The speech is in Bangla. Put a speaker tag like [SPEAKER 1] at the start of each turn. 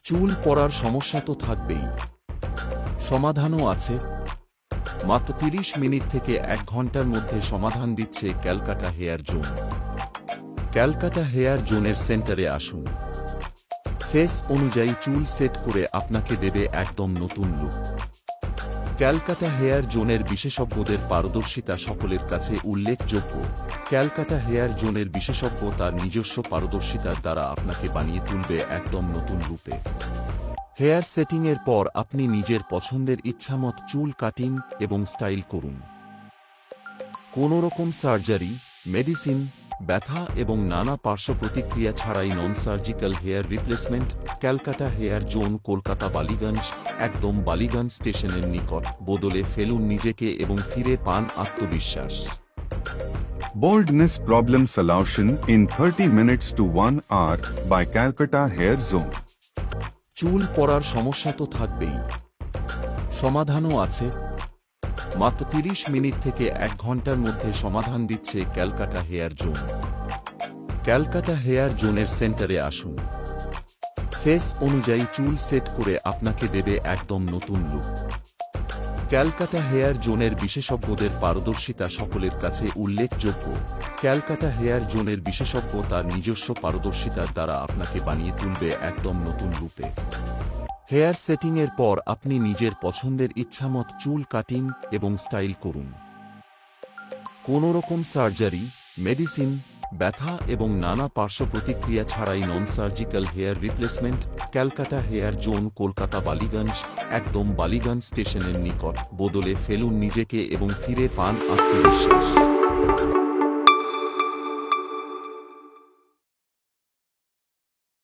[SPEAKER 1] চুল পড়ার সমস্যা তো থাকবেই, সমাধানও আছে। মাত্র 30 মিনিট থেকে 1 ঘন্টার মধ্যে সমাধান দিচ্ছে Calcutta hair zone. Calcutta hair জোনের সেন্টারে আসুন। ফেস অনুযায়ী চুল সেট করে আপনাকে দেবে একদম নতুন লুক। ক্যালকাটা হেয়ার জোনের বিশেষজ্ঞদের পারদর্শিতা সকলের কাছে উল্লেখযোগ্য। ক্যালকাটা হেয়ার জোনের বিশেষজ্ঞ তার নিজস্ব পারদর্শিতার দ্বারা আপনাকে বানিয়ে তুলবে একদম নতুন রূপে। হেয়ার সেটিংয়ের পর আপনি নিজের পছন্দের ইচ্ছামত চুল কাটিং এবং স্টাইল করুন। কোনো রকম সার্জারি, মেডিসিন, ব্যথা এবং নানা পার্শ্ব প্রতিক্রিয়া ছাড়াই non surgical hair replacement. Calcutta hair zone, Kolkata Ballygunge, একদম বালিগঞ্জ স্টেশনের নিকট। বদলে ফেলুন নিজেকে এবং ফিরে পান আত্মবিশ্বাস।
[SPEAKER 2] Baldness problem solution in 30 minutes to 1 hour by Calcutta Hair Zone.
[SPEAKER 1] চুল পড়ার সমস্যা তো থাকবেই, সমাধানও আছে। মাত্র 30 মিনিট থেকে 1 ঘন্টার মধ্যে সমাধান দিচ্ছে Calcutta hair zone. Calcutta hair জোনের সেন্টারে আসুন। ফেস অনুযায়ী চুল সেট করে আপনাকে দেবে একদম নতুন লুক। ক্যালকাটা হেয়ার জোনের বিশেষজ্ঞদের পারদর্শিতা সকলের কাছে উল্লেখযোগ্য। ক্যালকাটা হেয়ার জোনের বিশেষজ্ঞ তার নিজস্ব পারদর্শিতার দ্বারা আপনাকে বানিয়ে তুলবে একদম নতুন রূপে। হেয়ার সেটিংয়ের পর আপনি নিজের পছন্দের ইচ্ছামত চুল কাটিং এবং স্টাইল করুন। কোনো রকম সার্জারি, মেডিসিন, ব্যথা এবং নানা পার্শ্ব প্রতিক্রিয়া ছাড়াই non surgical hair replacement. Calcutta hair zone, Kolkata Ballygunge, একদম বালিগঞ্জ স্টেশনের নিকট। বদলে ফেলুন নিজেকে এবং ফিরে পান আত্মবিশ্বাস।